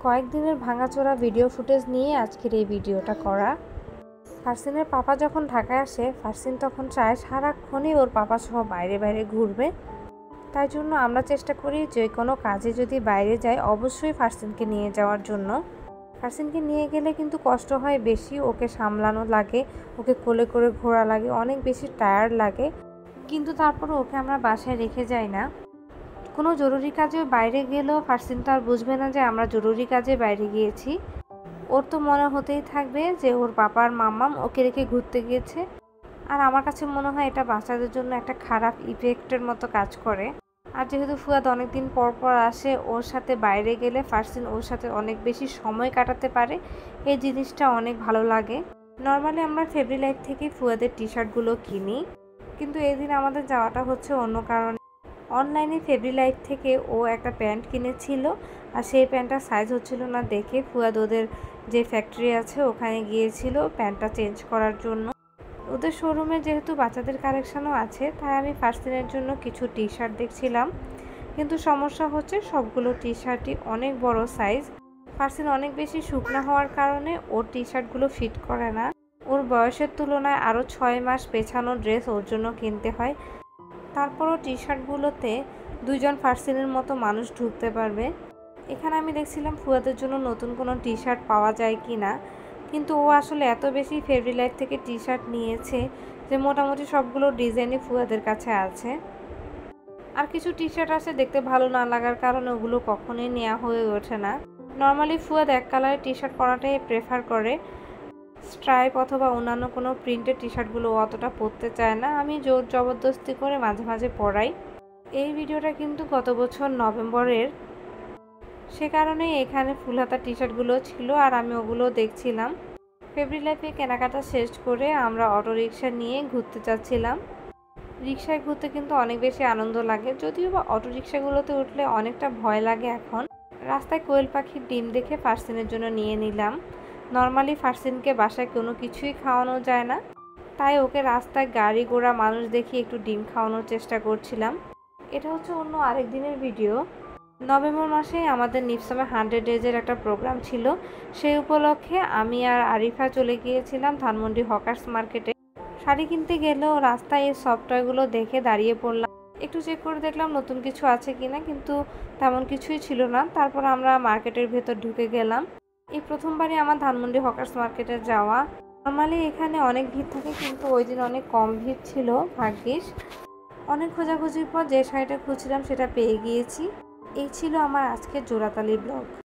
কয়েকদিনের ভাঙাচোরা video footage নিয়ে আজকের এই ভিডিওটা করা। ফারসিনের পাপা যখন ঢাকায় আসে, ফারসিন তখন চায় সারাক্ষণই ওর পাপা সহ বাইরে বাইরে ঘুরবে। তাই জন্য আমরা চেষ্টা করি যে কোনো কাজে যদি বাইরে যাই অবশ্যই ফারসিনকে নিয়ে যাওয়ার জন্য। ফারসিনকে নিয়ে গেলে কিন্তু কষ্ট হয় বেশি, ওকে সামলানো লাগে, ওকে কোলে করে ঘোরা লাগে, অনেক বেশি টায়ার্ড লাগে। কিন্তু তারপরে ওকে আমরা বাসায় রেখে যাই না। কোনো জরুরি কাজে বাইরে গেলেও ফারসিন তো আর বুঝবে না যে আমরা জরুরি কাজে বাইরে গিয়েছি। ওর তো মনে হতেই থাকবে যে ওর পাপার মাম্মাম ওকে রেখে ঘুরতে গিয়েছে। আর আমার কাছে মনে হয় এটা বাচ্চাদের জন্য একটা খারাপ ইফেক্টের মতো কাজ করে। আর যেহেতু ফুয়াদ অনেকদিন পর পর আসে, ওর সাথে বাইরে গেলে ফারসিন ওর সাথে অনেক বেশি সময় কাটাতে পারে, এই জিনিসটা অনেক ভালো লাগে। নর্মালি আমরা ফেব্রি লাইফ থেকে ফুয়াদের টি শার্টগুলো কিনি, কিন্তু এই দিন আমাদের যাওয়াটা হচ্ছে অন্য কারণে। অনলাইনে ফেব্রি লাইফ থেকে ও একটা প্যান্ট কিনেছিল, আর সেই প্যান্টটার সাইজ হচ্ছিল না দেখে ফুয়াদ ওদের যে ফ্যাক্টরি আছে ওখানে গিয়েছিল প্যান্টটা চেঞ্জ করার জন্য। ওদের শোরুমে যেহেতু বাচ্চাদের কালেকশনও আছে, তাই আমি ফারসিনের জন্য কিছু টি শার্ট দেখছিলাম। কিন্তু সমস্যা হচ্ছে সবগুলো টি শার্টই অনেক বড় সাইজ। ফারসিন অনেক বেশি শুকনো হওয়ার কারণে ওর টি শার্টগুলো ফিট করে না। ওর বয়সের তুলনায় আরও 6 মাস পেছানো ড্রেস ওর জন্য কিনতে হয়। তারপরও টি শার্টগুলোতে দুইজন ফারসিনের মতো মানুষ ঢুকতে পারবে। এখানে আমি দেখছিলাম ফুয়াদের জন্য নতুন কোনো টি শার্ট পাওয়া যায় কি না, কিন্তু ও আসলে এত বেশি ফেব্রি লাইফ থেকে টি শার্ট নিয়েছে যে মোটামুটি সবগুলো ডিজাইনই ফুয়াদের কাছে আছে। আর কিছু টি শার্ট আছে দেখতে ভালো না লাগার কারণে ওগুলো কখনোই নেওয়া হয়ে ওঠে না। নর্মালি ফুয়াদ এক কালারের টি শার্ট পরাটাই প্রেফার করে। স্ট্রাইপ অথবা অন্যান্য কোনো প্রিন্টের টি শার্টগুলো অতটা পরতে চায় না, আমি জোর জবরদস্তি করে মাঝে মাঝে পরাই। এই ভিডিওটা কিন্তু গত বছর নভেম্বরের, সে কারণে এখানে ফুল হাতা টি শার্টগুলো ছিল আর আমি ওগুলো দেখছিলাম। ফেব্রি লাইফে কেনাকাটা শেষ করে আমরা অটো রিক্সা নিয়ে ঘুরতে যাচ্ছিলাম। রিক্সায় ঘুরতে কিন্তু অনেক বেশি আনন্দ লাগে, যদিও বা অটো রিক্সাগুলোতে উঠলে অনেকটা ভয় লাগে। এখন রাস্তায় কোয়েল পাখির ডিম দেখে ফারসিনের জন্য নিয়ে নিলাম। নর্মালি ফারসিনকে বাসায় কোনো কিছুই খাওয়ানো যায় না, তাই ওকে রাস্তায় গাড়ি ঘোড়া মানুষ দেখি একটু ডিম খাওয়ানোর চেষ্টা করছিলাম। এটা হচ্ছে অন্য আরেক দিনের ভিডিও। নভেম্বর মাসে আমাদের নিপসমে 100 ডেজের একটা প্রোগ্রাম ছিল, সেই উপলক্ষে আমি আর আরিফা চলে গিয়েছিলাম ধানমন্ডি হকার্স মার্কেটে। শাড়ি কিনতে গেলেও রাস্তায় এই সফটওয়্যারগুলো দেখে দাঁড়িয়ে পড়লাম, একটু চেক করে দেখলাম নতুন কিছু আছে কিনা, কিন্তু তেমন কিছুই ছিল না। তারপর আমরা মার্কেটের ভেতর ঢুকে গেলাম। এই প্রথমবারই আমার ধানমন্ডি হকার্স মার্কেটে যাওয়া। নর্মালি এখানে অনেক ভিড় থাকে, কিন্তু ওই দিন অনেক কম ভিড় ছিল ভাগ্যিস। অনেক খোঁজাখুঁজির পর যে শাড়িটা খুঁজছিলাম সেটা পেয়ে গিয়েছি। এই ছিল আমার আজকের জোড়াতালি ব্লগ।